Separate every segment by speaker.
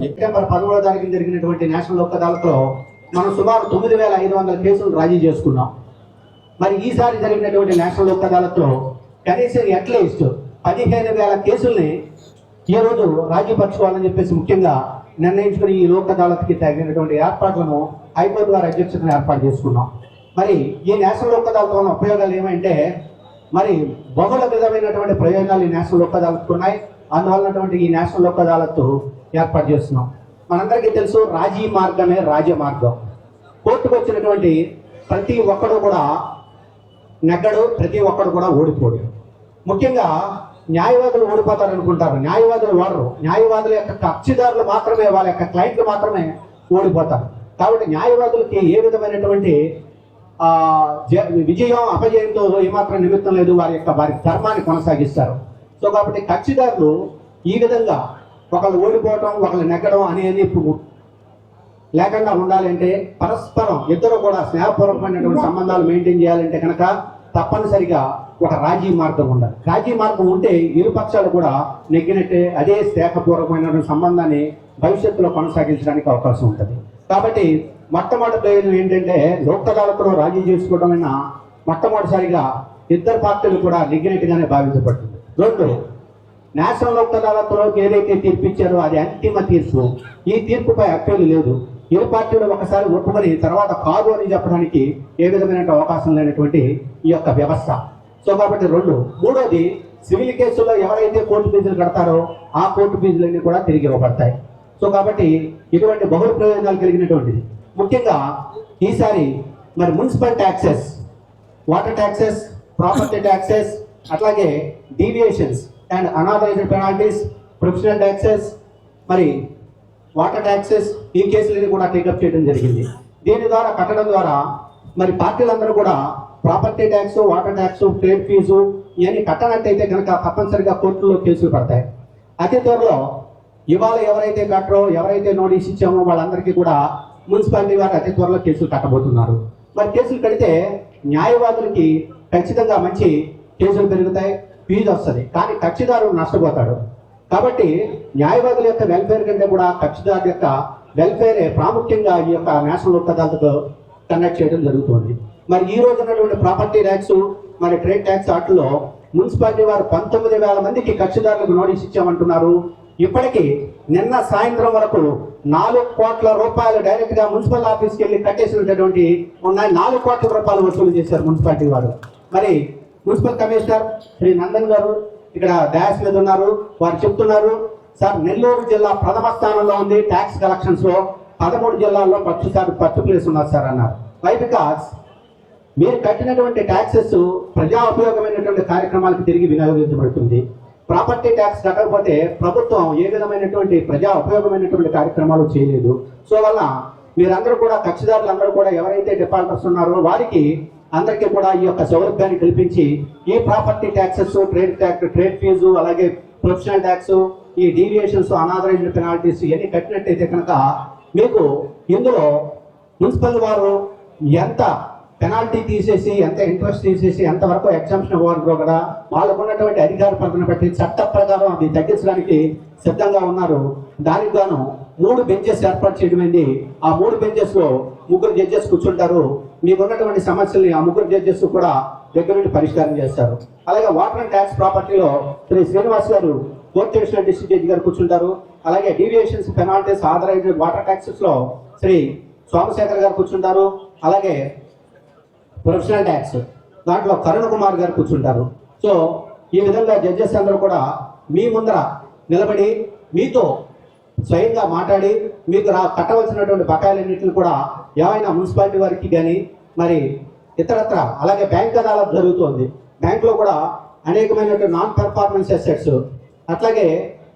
Speaker 1: September 11వ తారీఖున జరిగినటువంటి national Lok అదాలత్లో మనం సుమారు 9,500 కేసులు రాజీ చేసుకున్నాం. మరి ఈసారి జరిగినటువంటి నేషనల్ లోక్ అదాలత్లో కనీసం అట్లీస్ట్ 15,000 కేసుల్ని ఈరోజు రాజీ పరచుకోవాలని చెప్పేసి ముఖ్యంగా నిర్ణయించుకుని ఈ లోక్ అదాలత్కి తగినటువంటి ఏర్పాట్లను హైకోర్టు వారి అధ్యక్షతను ఏర్పాటు చేసుకున్నాం. మరి ఈ నేషనల్ లోక్ అదాలత్ వల్ల ఉపయోగాలు ఏమంటే మరి బహుళ విధమైనటువంటి ప్రయోజనాలు ఈ నేషనల్ లోక్ అదాలత్కు ఉన్నాయి. అందువల్లటువంటి ఈ నేషనల్ లోక్ అదాలత్ ఏర్పాటు చేస్తున్నాం. మనందరికీ తెలుసు రాజీ మార్గమే రాజమార్గం. కోర్టుకు వచ్చినటువంటి ప్రతి ఒక్కడు కూడా నెగ్గడు, ప్రతి ఒక్కడు కూడా ఓడిపోడు. ముఖ్యంగా న్యాయవాదులు ఓడిపోతారు అనుకుంటారు, న్యాయవాదులు ఓడరు. న్యాయవాదుల యొక్క కక్షిదారులు మాత్రమే, వాళ్ళ యొక్క క్లయింట్లు మాత్రమే ఓడిపోతారు. కాబట్టి న్యాయవాదులకి ఏ విధమైనటువంటి విజయం అపజయంతో ఏమాత్రం నిమిత్తం లేదు, వారి ధర్మాన్ని కొనసాగిస్తారు. సో కాబట్టి కక్షిదారులు ఈ విధంగా ఒకళ్ళు ఓడిపోవటం ఒకళ్ళు నెగ్గడం అనేది లేకుండా ఉండాలంటే పరస్పరం ఇద్దరు కూడా స్నేహపూర్వకమైనటువంటి సంబంధాలు మెయింటైన్ చేయాలంటే కనుక తప్పనిసరిగా ఒక రాజీ మార్గం ఉండాలి. రాజీ మార్గం ఉంటే ఇరు పక్షాలు కూడా నెగ్గినట్టే, అదే స్నేహపూర్వకమైనటువంటి సంబంధాన్ని భవిష్యత్తులో కొనసాగించడానికి అవకాశం ఉంటుంది. కాబట్టి మొట్టమొదటి ప్రయోజనం ఏంటంటే లోక్ అదాలత్లో రాజీ చేసుకోవడమైనా మొట్టమొదటిసారిగా ఇద్దరు పార్టీలు కూడా నెగ్గినట్టుగానే భావించబడుతుంది. రెండు, నేషనల్ లోక్ అదాలత్లోకి ఏదైతే తీర్పు ఇచ్చారో అది అంతిమ తీర్పు. ఈ తీర్పుపై అప్పీలు లేదు. ఇరు పార్టీలు ఒకసారి ఒప్పుకొని తర్వాత కాదు అని చెప్పడానికి ఏ విధమైన అవకాశం లేనటువంటి ఈ యొక్క వ్యవస్థ. సో కాబట్టి రెండు. మూడోది, సివిల్ కేసుల్లో ఎవరైతే కోర్టు ఫీజులు కడతారో ఆ కోర్టు ఫీజులన్నీ కూడా తిరిగి ఇవ్వబడతాయి. సో కాబట్టి ఇటువంటి బహుళ ప్రయోజనాలు కలిగినటువంటిది. ముఖ్యంగా ఈసారి మరి municipal taxes, water taxes, property taxes, అట్లాగే deviations and unauthorised penalties, professional taxes, మరి వాటర్ ట్యాక్సెస్, ఈ కేసులని కూడా టేకప్ చేయడం జరిగింది. దీని ద్వారా కట్టడం ద్వారా మరి పార్టీలందరూ కూడా property tax, water tax, trade fee ఇవన్నీ కట్టనట్టయితే కనుక తప్పనిసరిగా కోర్టులో కేసులు పడతాయి. అతి త్వరలో ఇవాళ ఎవరైతే కట్టరో, ఎవరైతే నోటీస్ ఇచ్చామో వాళ్ళందరికీ కూడా మున్సిపాలిటీ వారు అతి త్వరలో కేసులు కట్టబోతున్నారు. మరి కేసులు కడితే న్యాయవాదులకి ఖచ్చితంగా మంచి కేసులు పెరుగుతాయి, ఫీజు వస్తుంది, కానీ కక్షిదారుడు నష్టపోతాడు. కాబట్టి న్యాయవాదుల యొక్క వెల్ఫేర్ కంటే కూడా కక్షిదారు యొక్క వెల్ఫేరే ప్రాముఖ్యంగా ఈ యొక్క నేషనల్ లోక్ అదాలత్తో కండక్ట్ చేయడం జరుగుతుంది. మరి ఈ రోజు ఉన్నటువంటి ప్రాపర్టీ ట్యాక్స్, మరి ట్రేడ్ ట్యాక్స్ వాటిలో మున్సిపాలిటీ వారు 19,000 మందికి కక్షిదారులకు నోటీస్ ఇచ్చామంటున్నారు. ఇప్పటికీ నిన్న సాయంత్రం వరకు 4 కోట్ల రూపాయలు డైరెక్ట్ గా మున్సిపల్ ఆఫీస్కి వెళ్ళి కట్టేసినటువంటి ఉన్నాయి. 4 కోట్ల రూపాయలు వసూలు చేశారు మున్సిపాలిటీ వారు. మరి మున్సిపల్ కమిషనర్ శ్రీ నందన్ గారు ఇక్కడ డాష్ మీద ఉన్నారు. వారు చెప్తున్నారు, సార్ నెల్లూరు జిల్లా ప్రథమ స్థానంలో ఉంది ట్యాక్స్ కలెక్షన్స్ లో, 13 జిల్లాల్లో ఫస్ట్ ప్లేస్ ఉన్నారు సార్ అన్నారు. వై? బికాస్ మీరు కట్టినటువంటి ట్యాక్సెస్ ప్రజా ఉపయోగమైనటువంటి కార్యక్రమాలకు తిరిగి వినియోగించబడుతుంది. ప్రాపర్టీ ట్యాక్స్ కట్టకపోతే ప్రభుత్వం ఏ విధమైనటువంటి ప్రజా ఉపయోగమైనటువంటి కార్యక్రమాలు చేయలేదు. సో వల్ల మీరందరూ కూడా కక్షిదారులందరూ కూడా ఎవరైతే డిఫాల్టర్స్ ఉన్నారో వారికి అందరికీ కూడా ఈ యొక్క సౌలభ్యాన్ని కల్పించి ఈ ప్రాపర్టీ ట్యాక్సెస్, ట్రేడ్ ఫీజు, అలాగే ప్రొఫెషనల్ ట్యాక్స్, ఈ డీవియేషన్స్, అనాథరైజ్డ్ పెనాల్టీస్ ఇవన్నీ కట్టినట్టయితే కనుక మీకు ఇందులో మున్సిపల్ వారు ఎంత పెనాల్టీ తీసేసి, ఎంత ఇంట్రెస్ట్ తీసేసి, ఎంతవరకు ఎగ్జామ్షన్ ఇవ్వగలరో కదా, వాళ్ళకు ఉన్నటువంటి అధికార పరిధిని బట్టి చట్ట ప్రకారం అది తగ్గించడానికి సిద్ధంగా ఉన్నారు. దానికి గాను 3 బెంచెస్ ఏర్పాటు చేయడమైంది. ఆ 3 బెంచెస్ లో 3 జడ్జెస్ కూర్చుంటారు. మీకు ఉన్నటువంటి సమస్యల్ని ఆ 3 జడ్జెస్ కూడా దగ్గర నుండి పరిష్కారం చేస్తారు. అలాగే వాటర్ అండ్ ట్యాక్స్ ప్రాపర్టీలో Shri Srinivas garu 4th additional district judge గారు కూర్చుంటారు. అలాగే deviations, penalties, authorised water taxes లో శ్రీ సోమశేఖర్ గారు కూర్చుంటారు. అలాగే ప్రొఫెషనల్ ట్యాక్స్ దాంట్లో కరుణ్ కుమార్ గారు కూర్చుంటారు. సో ఈ విధంగా జడ్జెస్ అందరూ కూడా మీ ముందర నిలబడి మీతో స్వయంగా మాట్లాడి మీకు కట్టవలసినటువంటి బకాయిలన్నింటిని కూడా ఏమైనా మున్సిపాలిటీ వారికి కానీ మరి ఇతరత్ర, అలాగే బ్యాంక్ అదాలత్ జరుగుతుంది. బ్యాంకులో కూడా అనేకమైనటువంటి నాన్ పెర్ఫార్మెన్స్ అసెట్స్, అట్లాగే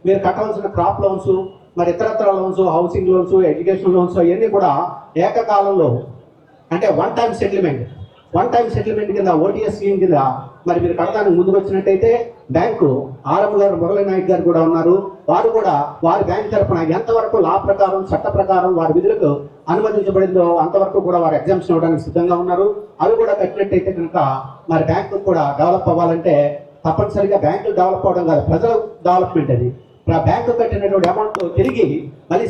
Speaker 1: మీరు కట్టవలసిన క్రాప్ లోన్స్, మరి ఇతరత్ర loans, housing loans, education loans ఇవన్నీ కూడా ఏకకాలంలో అంటే వన్ టైం సెటిల్మెంట్ కింద ఓటీఎస్ స్కీమ్ కింద మరి మీరు కట్టడానికి ముందుకు వచ్చినట్టయితే బ్యాంకు ఆర్ఎం గారు, మురళీ నాయక్ గారు కూడా ఉన్నారు. వారు కూడా వారి బ్యాంక్ తరఫున ఎంతవరకు లా ప్రకారం, చట్ట ప్రకారం వారి విధులకు అనుమతించబడిందో అంతవరకు కూడా వారు ఎగ్జామ్షన్ ఇవ్వడానికి సిద్ధంగా ఉన్నారు. అవి కూడా కట్టినట్టయితే కనుక మరి బ్యాంకు కూడా డెవలప్ అవ్వాలంటే తప్పనిసరిగా బ్యాంకు డెవలప్ అవ్వడం కాదు, ప్రజల డెవలప్మెంట్. అది బ్యాంకు కట్టినటువంటి అమౌంట్ తిరిగి మళ్ళీ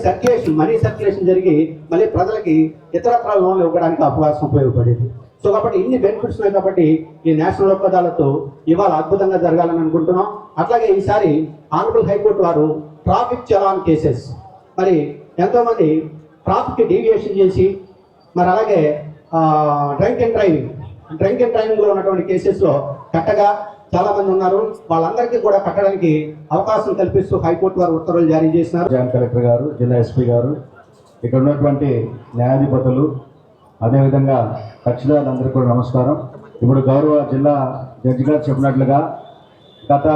Speaker 1: మనీ సర్క్యులేషన్ జరిగి మళ్ళీ ప్రజలకి ఇతరత్ర లోన్లు ఇవ్వడానికి అవకాశం ఉపయోగపడేది. సో కాబట్టి ఇన్ని బెనిఫిట్స్ ఉన్నాయి. కాబట్టి ఈ నేషనల్ లోక్ అదాలత్ ఇవాళ అద్భుతంగా జరగాలని అనుకుంటున్నాం. అట్లాగే ఈసారి ఆనరబుల్ హైకోర్టు వారు ట్రాఫిక్ చలాన్ కేసెస్, మరి ఎంతోమంది ట్రాఫిక్ డీవియేషన్ చేసి, మరి అలాగే డ్రంక్ అండ్ డ్రైవింగ్లో ఉన్నటువంటి కేసెస్లో కట్టగా చాలా మంది ఉన్నారు. వాళ్ళందరికీ కూడా కట్టడానికి అవకాశం కల్పిస్తూ హైకోర్టు వారు ఉత్తర్వులు జారీ చేసినారు.
Speaker 2: జాయింట్ కలెక్టర్ గారు, జిల్లా ఎస్పీ గారు, ఇక్కడ ఉన్నటువంటి న్యాయాధిపతులు, అదేవిధంగా కక్షిదారులందరికీ కూడా నమస్కారం. ఇప్పుడు గౌరవ జిల్లా జడ్జి గారు చెప్పినట్లుగా గత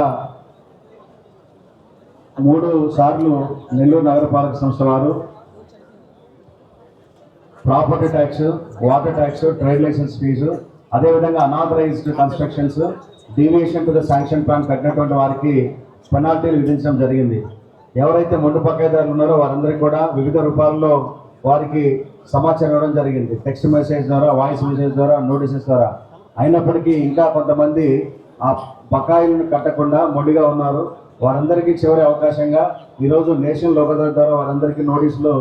Speaker 2: 3 సార్లు నెల్లూరు నగరపాలక సంస్థ వారు property tax, water tax, trade licence fee, అదేవిధంగా unauthorised constructions, deviation to the sanction plan కట్టినటువంటి వారికి పెనాల్టీలు విధించడం జరిగింది. ఎవరైతే మొండు బకాయిదారులు ఉన్నారో వారందరికీ కూడా వివిధ రూపాల్లో వారికి సమాచారం ఇవ్వడం జరిగింది. టెక్స్ట్ మెసేజ్ ద్వారా, వాయిస్ మెసేజ్ ద్వారా, నోటీసెస్ ద్వారా. అయినప్పటికీ ఇంకా కొంతమంది ఆ బకాయిలను కట్టకుండా మొండిగా ఉన్నారు. వారందరికీ చివరి అవకాశంగా ఈరోజు నేషనల్ లోక్ అదాలత్ ద్వారా వారందరికీ నోటీసులు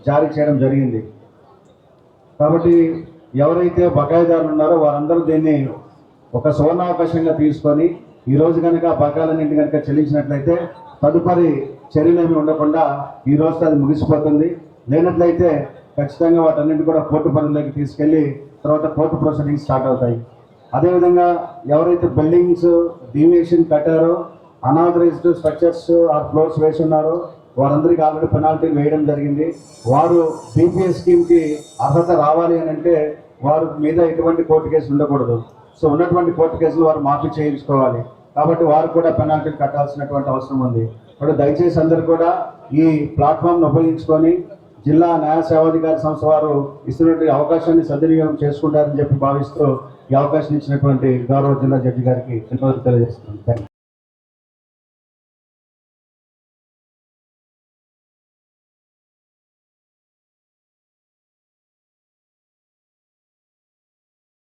Speaker 2: జారీ చేయడం జరిగింది. కాబట్టి ఎవరైతే బకాయిదారులు ఉన్నారో వారందరూ దీన్ని ఒక సువర్ణావకాశంగా తీసుకొని ఈరోజు కనుక బకాయిలన్నింటి కనుక చెల్లించినట్లయితే తదుపరి చర్యలేమి ఉండకుండా ఈ రోజు అది ముగిసిపోతుంది. లేనట్లయితే ఖచ్చితంగా వాటన్నింటి కూడా కోర్టు పనుల్లోకి తీసుకెళ్ళి తర్వాత కోర్టు ప్రొసీడింగ్స్ స్టార్ట్ అవుతాయి. అదేవిధంగా ఎవరైతే బిల్డింగ్స్ డీవియేషన్ కట్టారో, అనాథరైజ్డ్ స్ట్రక్చర్స్ ఆర్ ఫ్లోర్స్ వేసి ఉన్నారో వారందరికీ ఆల్రెడీ పెనాల్టీలు వేయడం జరిగింది. వారు బీపీఎస్ స్కీమ్కి అర్హత రావాలి అని అంటే వారి మీద ఎటువంటి కోర్టు కేసులు ఉండకూడదు. సో ఉన్నటువంటి కోర్టు కేసులు వారు మాఫీ చేయించుకోవాలి. కాబట్టి వారు కూడా పెనాల్టీలు కట్టాల్సినటువంటి అవసరం ఉంది. ఇప్పుడు దయచేసి అందరూ కూడా ఈ ప్లాట్ఫామ్ను ఉపయోగించుకొని జిల్లా న్యాయ సేవాధికారి సంస్థ వారు ఇస్తున్నటువంటి అవకాశాన్ని సద్వినియోగం చేసుకుంటారని చెప్పి భావిస్తూ ఈ అవకాశం ఇచ్చినటువంటి గౌరవ జిల్లా జడ్జి గారికి తెలియజేస్తున్నాను. Thank you.